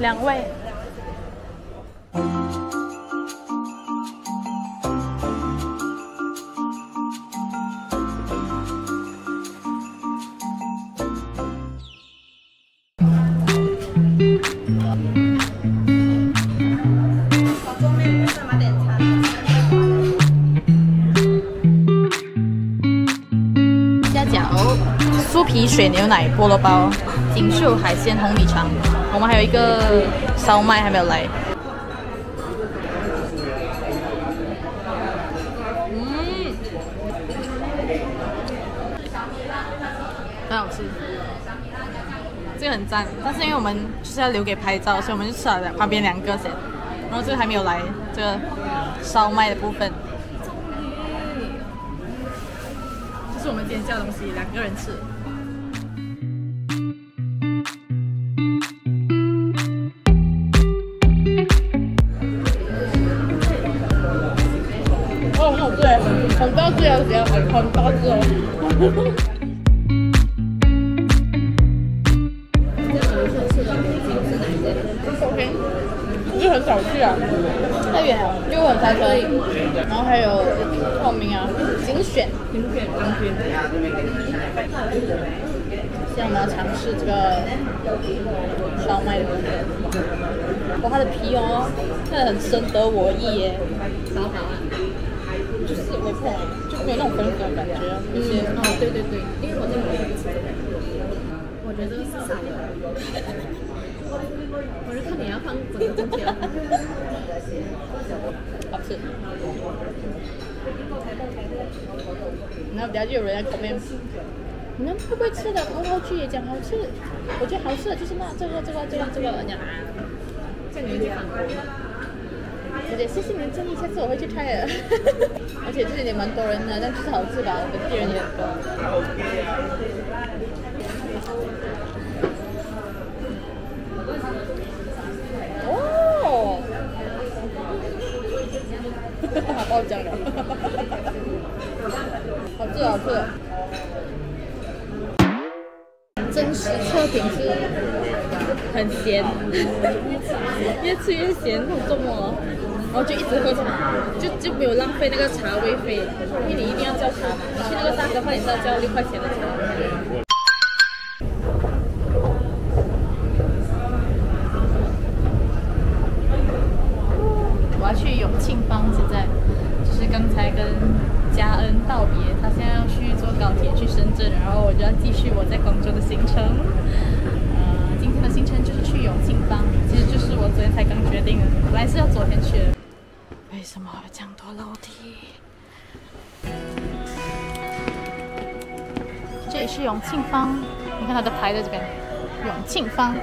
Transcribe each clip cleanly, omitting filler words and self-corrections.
2位。虾饺、酥皮水牛奶菠萝包、锦绣海鲜红米肠，我们还有一个烧麦还没有来。很好吃，这个很赞。但是因为我们就是要留给拍照，所以我们就吃了旁边2个先。然后这个还没有来，这个烧麦的部分。这是我们今天叫的东西，2个人吃。哦，很好吃哎，很大只啊，很大只哦。就很少去啊，太远了，因为我很开车。然后还有透明啊，精选中间。现在我们要尝试这个烧麦的部分。哇，它的皮哦，真的很深得我意耶。好好啊，就是微破，就没有那种粉粉的感觉。哦，对对对，因为我这个我觉得是傻的。我就看你要放整个进去了，好吃。然后等下就有人在口面，你们会不会吃的葡萄剧也讲好吃？我觉得好吃的就是那这个，这样你们就放过。姐姐，谢谢你的建议，下次我会去 try 的。而且这里也蛮多人的，但就是好吃吧，我们店人也很多。爆浆了，好吃好吃。真实测评是很咸，越吃越咸，好重哦。然后就一直喝茶，就没有浪费那个茶位费，因为你一定要叫茶嘛。你去那个大哥饭，你是要叫6块钱的茶。我要去永庆坊，现在就是刚才跟嘉恩道别，他现在要去坐高铁去深圳，然后我就要继续我在广州的行程。今天的行程就是去永庆坊，其实就是我昨天才刚决定的，本来是要昨天去的。为什么有这样多楼梯？这里是永庆坊，你看它的牌在这边，永庆坊。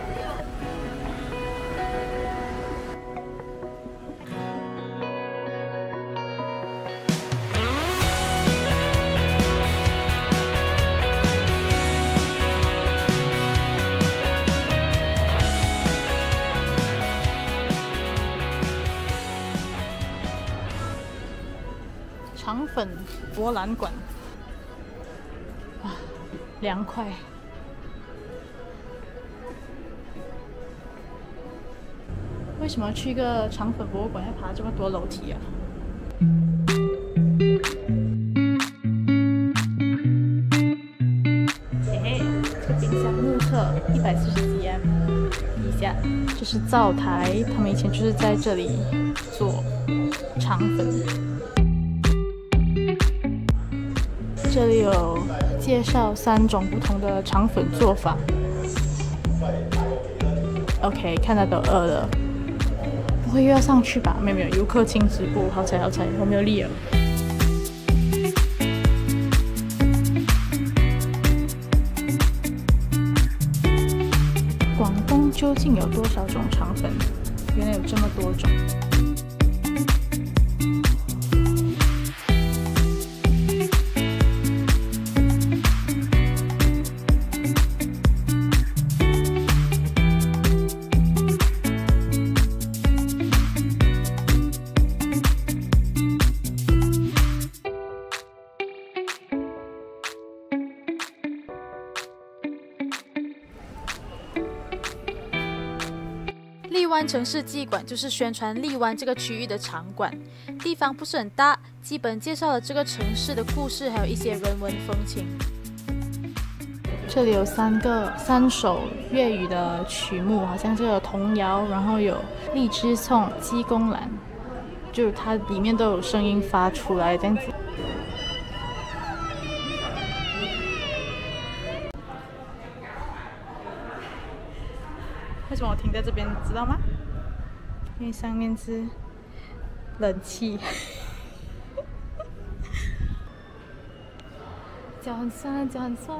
肠粉博览馆，啊，凉快。为什么要去一个肠粉博物馆要爬这么多楼梯啊？嘿嘿，这个冰箱目测140几 m 以下，这是灶台，他们以前就是在这里做肠粉。这里有介绍3种不同的肠粉做法。OK， 看到都饿了，不会又要上去吧？没有，游客亲子部，好彩，我没有力了。广东究竟有多少种肠粉？原来有这么多种。湾城市纪馆就是宣传荔湾这个区域的场馆，地方不是很大，基本介绍了这个城市的故事，还有一些人文风情。这里有三首粤语的曲目，好像这个童谣，然后有荔枝颂、鸡公兰，就是它里面都有声音发出来这样子。为什么我停在这边，知道吗？因为上面是冷气。脚很酸，脚很酸。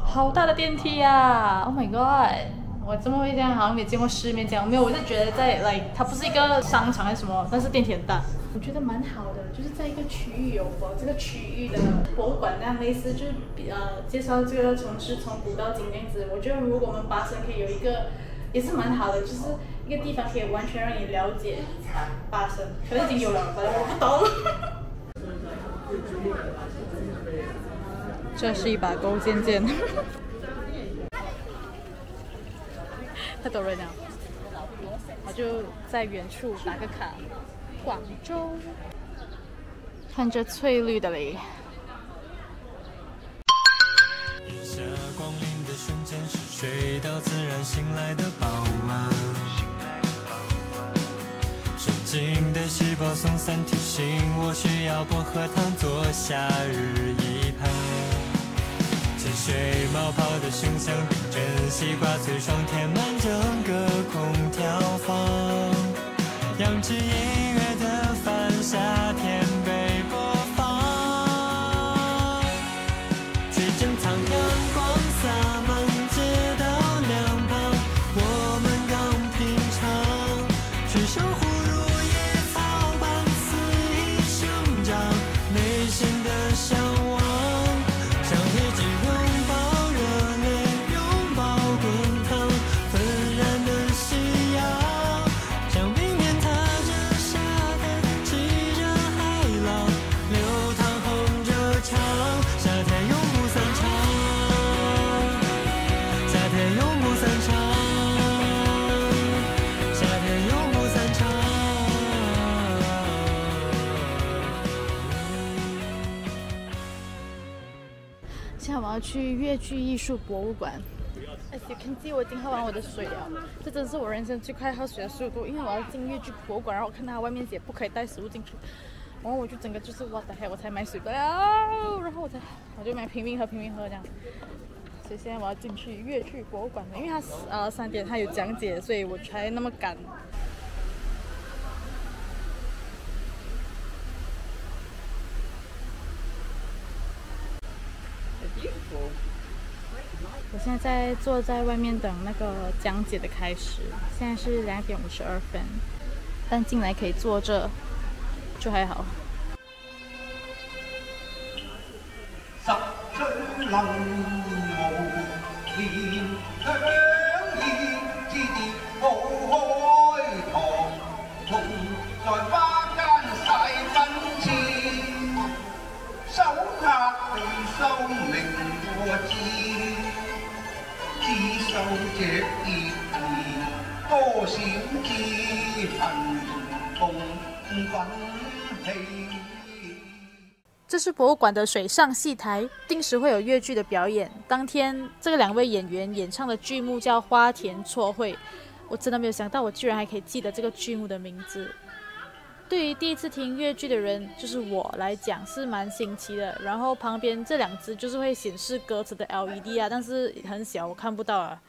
好大的电梯啊 ！Oh my god！ 我怎么会这样？好像没见过世面这样。没有，我是觉得在它不是一个商场还是什么，但是电梯很大。我觉得蛮好的，就是在一个区域有这个区域的博物馆那样类似，就是介绍这个城市从古到今这样子。我觉得如果我们巴生可以有一个。也是蛮好的，就是一个地方可以完全让你了解巴生，可能已经有了，反正我不懂。这是一把勾践剑。太多人了，我就在远处打个卡。广州，看着翠绿的嘞。瞬间是睡到自然醒来的傍晚，神经的细胞松散提醒我需要薄荷糖做夏日一盘，潜水冒泡的熊香槟蒸西瓜脆爽填满整个空调房，养殖音乐的饭夏天被播放，最正常阳光洒满街道两旁，我们刚品尝，水生葫芦野草般肆意生长，内心的向往，像黑金拥抱热泪，拥抱滚烫，纷然的夕阳，像冰面踏着沙滩，骑着海浪，流淌哼着唱，夏天永不散场。现在我要去粤剧艺术博物馆。As you can see， 我已经喝完我的水了，这真是我人生最快喝水的速度，因为我要进粤剧博物馆，然后我看到外面写不可以带食物进去，然后我就整个就是what the heck，我才买水杯啊，然后我就买拼命喝这样。所以现在我要进去粤剧博物馆了，因为它3点它有讲解，所以我才那么赶。我现在坐在外面等那个讲解的开始，现在是2点52分，但进来可以坐着，就还好。十春能無言香意，枝葉抱開膛，同在花間曬分錢，手拍對手明和字，知收隻葉兒，多少知恨共奮起。这是博物馆的水上戏台，定时会有粤剧的表演。当天，这个2位演员演唱的剧目叫《花田错会》，我真的没有想到，我居然还可以记得这个剧目的名字。对于第一次听粤剧的人，就是我来讲是蛮新奇的。然后旁边这2只就是会显示歌词的 LED 啊，但是很小，我看不到啊。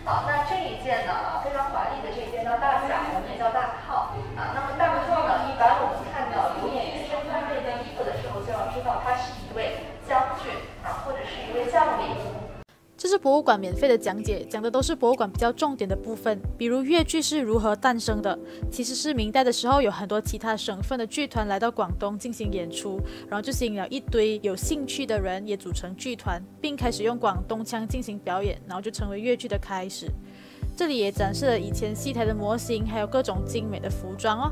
好，那这一件呢，非常华丽的这一件叫大甲，我们也叫大套啊。那么大套呢，一般我们看到有演员身穿这件衣服的时候，就要知道他是一位将军啊，或者是一位将领。这是博物馆免费的讲解，讲的都是博物馆比较重点的部分，比如粤剧是如何诞生的。其实是明代的时候，有很多其他省份的剧团来到广东进行演出，然后就吸引了一堆有兴趣的人也组成剧团，并开始用广东腔进行表演，然后就成为粤剧的开始。这里也展示了以前戏台的模型，还有各种精美的服装哦。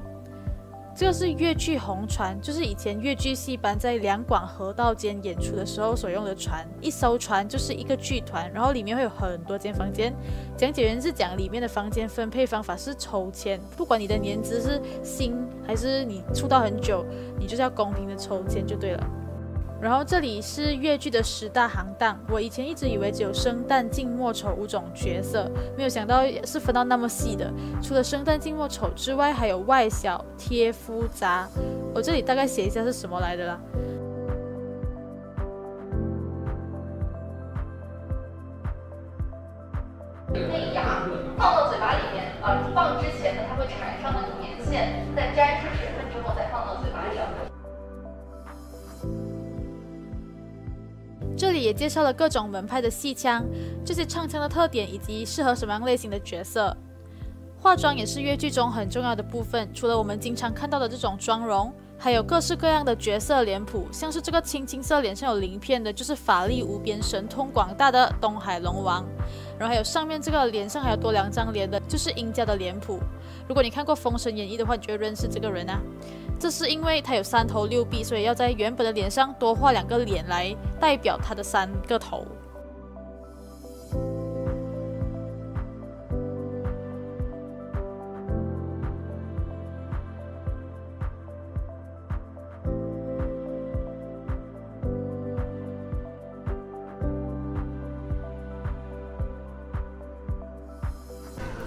这个是越剧红船，就是以前越剧戏班在两广河道间演出的时候所用的船。一艘船就是一个剧团，然后里面会有很多间房间。讲解员是讲里面的房间分配方法是抽签，不管你的年资是新还是你出道很久，你就是要公平的抽签就对了。然后这里是越剧的10大行当，我以前一直以为只有生旦净末丑5种角色，没有想到是分到那么细的。除了生旦净末丑之外，还有外小、贴夫、杂。我这里大概写一下是什么来的啦。那牙放到嘴巴里面，放之前呢，它会产生那个粘线，再沾上水分之后再放到嘴巴上。这里也介绍了各种门派的戏腔，这些唱腔的特点以及适合什么样类型的角色。化妆也是越剧中很重要的部分，除了我们经常看到的这种妆容，还有各式各样的角色脸谱，像是这个青色脸上有鳞片的，就是法力无边、神通广大的东海龙王。然后还有上面这个脸上还有多2张脸的，就是殷家的脸谱。如果你看过《封神演义》的话，你就会认识这个人啊。这是因为他有3头6臂，所以要在原本的脸上多画2个脸来代表他的3个头。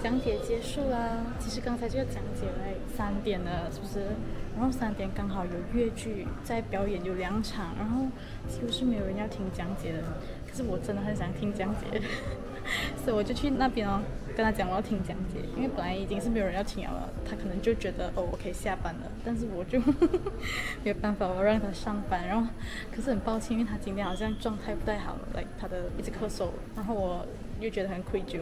讲解结束啦，其实刚才这个讲解来3点了，是不是？然后3点刚好有越剧在表演，有2场，然后几乎是没有人要听讲解的。可是我真的很想听讲解，所以我就去那边哦，跟他讲我要听讲解，因为本来已经是没有人要听了，他可能就觉得我可以下班了，但是我就没有办法，我要让他上班。然后可是很抱歉，因为他今天好像状态不太好，来他的一直咳嗽，然后我又觉得很愧疚。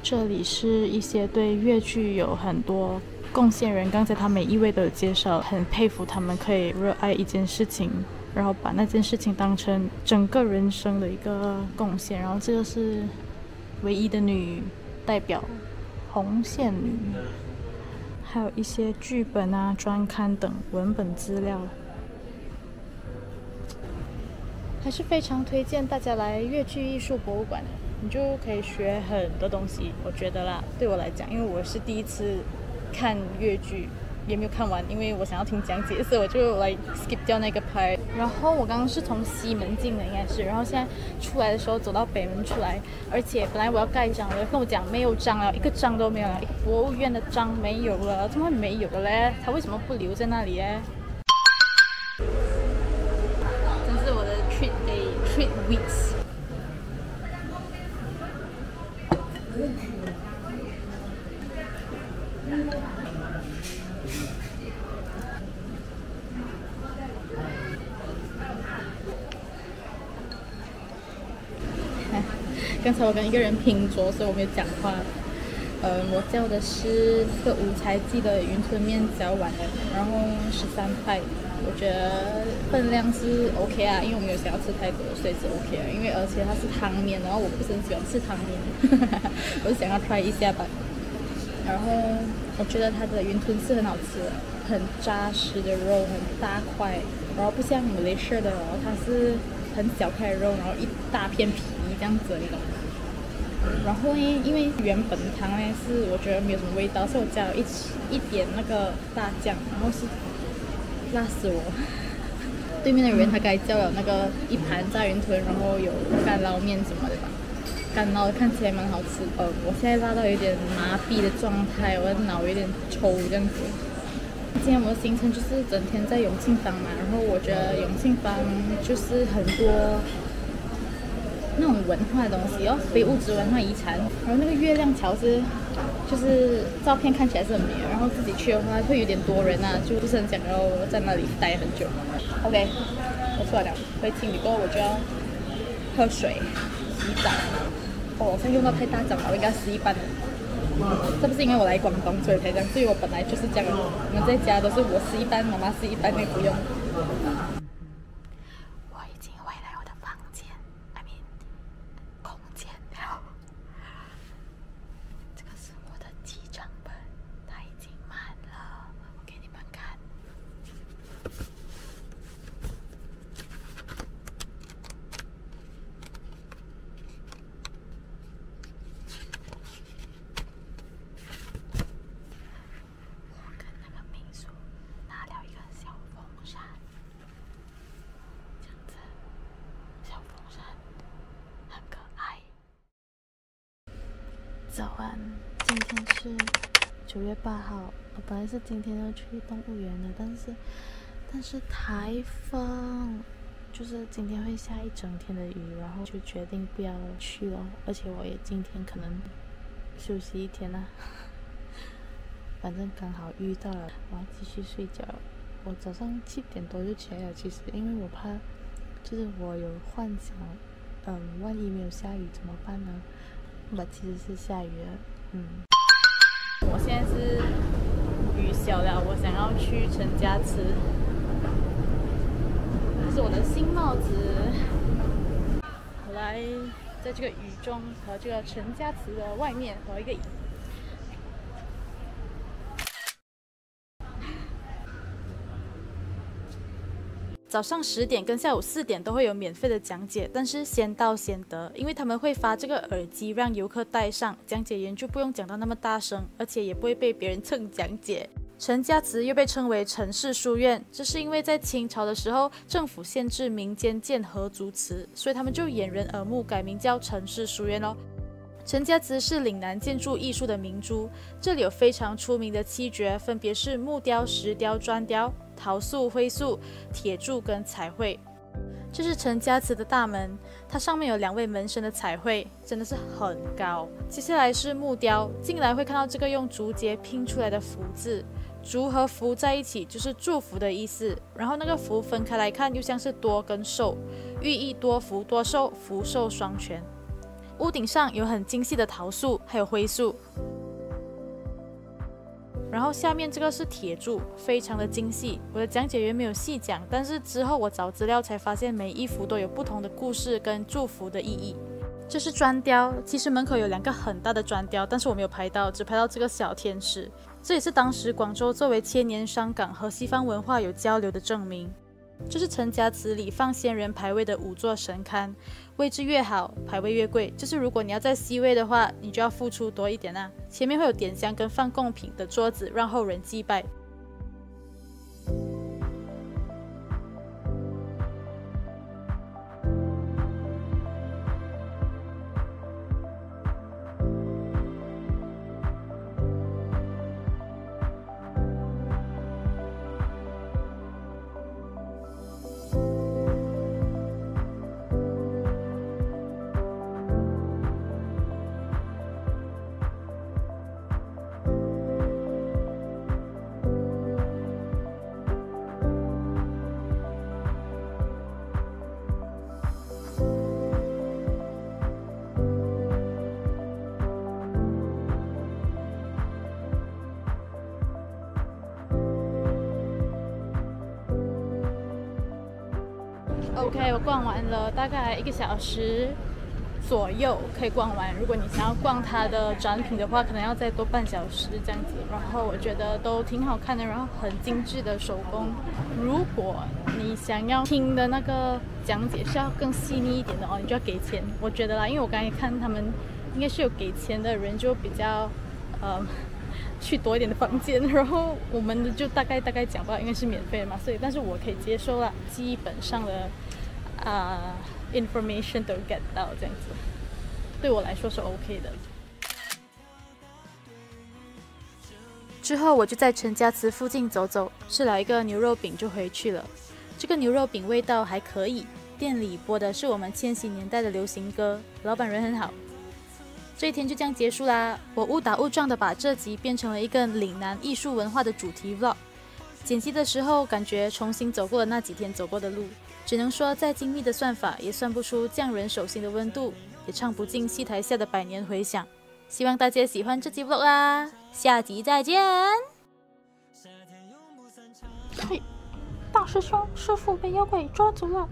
这里是一些对越剧有很多贡献人，刚才他每一位都有介绍，很佩服他们可以热爱一件事情，然后把那件事情当成整个人生的一个贡献。然后这个是唯一的女代表红线女，还有一些剧本啊、专刊等文本资料，还是非常推荐大家来越剧艺术博物馆。你就可以学很多东西，我觉得啦，对我来讲，因为我是第一次看越剧，也没有看完，因为我想要听讲解，所以我就来 skip 掉那个拍。然后我刚刚是从西门进的，应该是，然后现在出来的时候走到北门出来，而且本来我要盖章的，跟我讲没有章了，一个章都没有了，一个博物院的章没有了，怎么会没有了嘞？他为什么不留在那里嘞？真是我的 treat day，treat weeks。刚才我跟一个人拼桌，所以我没有讲话。我叫的是这个五财记的云吞面饺碗的，然后13块，我觉得分量是 OK 啊，因为我没有想要吃太多，所以是 OK 啊。因为而且它是汤面，然后我不是很喜欢吃汤面，我是想要 try 一下吧。然后我觉得它的云吞是很好吃的，很扎实的肉，很大块，然后不像马来西亚的哦，它是很小块的肉，然后一大片皮这样子那种。然后呢，因为原本汤呢是我觉得没有什么味道，所以我加了一点那个辣酱，然后是辣死我。对面的人他刚才叫了那个一盘炸云吞，然后有干捞面什么的吧。干捞看起来蛮好吃，我现在辣到有点麻痹的状态，我的脑有点抽这样子。今天我的行程就是整天在永庆坊嘛，然后我觉得永庆坊就是很多那种文化的东西哦，非物质文化遗产。然后那个月亮桥就是照片看起来是很美，然后自己去的话会有点多人啊，就不是很想要在那里待很久。OK， 我出来了，回清理过后我就要喝水、洗澡。我好像用到太大张了，我应该洗一半的。这不是因为我来广东所以才这样，所以我本来就是这样。我们在家都是我洗一半，妈妈洗一半，那不用。我已经回来我的房间 ，I mean 空间了。这个是我的记账本，它已经满早安，今天是9月8号。我本来是今天要去动物园的，但是台风，就是今天会下一整天的雨，然后就决定不要去了。而且我也今天可能休息一天啦，反正刚好遇到了，我要继续睡觉。我早上7点多就起来了，其实因为我怕，就是我有幻想，万一没有下雨怎么办呢？其实是下雨了，我现在是雨小了，我想要去陈家祠，这是我的新帽子。我来在这个雨中和这个陈家祠的外面找一个椅。早上10点跟下午4点都会有免费的讲解，但是先到先得，因为他们会发这个耳机让游客戴上，讲解员就不用讲到那么大声，而且也不会被别人蹭讲解。陈家祠又被称为陈氏书院，这是因为在清朝的时候，政府限制民间建合族祠，所以他们就掩人耳目，改名叫陈氏书院咯。陈家祠是岭南建筑艺术的明珠，这里有非常出名的7绝，分别是木雕、石雕、砖雕、陶塑、灰塑、铁铸跟彩绘。这是陈家祠的大门，它上面有2位门神的彩绘，真的是很高。接下来是木雕，进来会看到这个用竹节拼出来的福字，竹和福在一起就是祝福的意思，然后那个福分开来看又像是多跟寿，寓意多福多寿，福寿双全。屋顶上有很精细的陶塑，还有灰塑。然后下面这个是铁铸，非常的精细。我的讲解员没有细讲，但是之后我找资料才发现每一幅都有不同的故事跟祝福的意义。这是砖雕，其实门口有2个很大的砖雕，但是我没有拍到，只拍到这个小天使。这也是当时广州作为千年商港和西方文化有交流的证明。这是陈家祠里放仙人牌位的5座神龛，位置越好，牌位越贵。就是如果你要在 C 位的话，你就要付出多一点啊。前面会有点香跟放贡品的桌子，让后人祭拜。OK， 我逛完了，大概1个小时左右可以逛完。如果你想要逛它的展品的话，可能要再多半小时这样子。然后我觉得都挺好看的，然后很精致的手工。如果你想要听的那个讲解是要更细腻一点的哦，你就要给钱。我觉得啦，因为我刚才看他们应该是有给钱的人就比较去多一点的房间，然后我们的就大概讲吧，应该是免费的嘛，所以但是我可以接受啦，基本上的information 都 get 到这样子，对我来说是 OK 的。之后我就在陈家祠附近走走，吃了一个牛肉饼就回去了。这个牛肉饼味道还可以，店里播的是我们千禧年代的流行歌，老板人很好。这一天就这样结束啦，我误打误撞的把这集变成了一个岭南艺术文化的主题 vlog。剪辑的时候感觉重新走过了那几天走过的路，只能说再精密的算法也算不出匠人手心的温度，也唱不尽戏台下的百年回响。希望大家喜欢这集 vlog 啦，下集再见。嘿，大师兄，师傅被妖怪抓走了，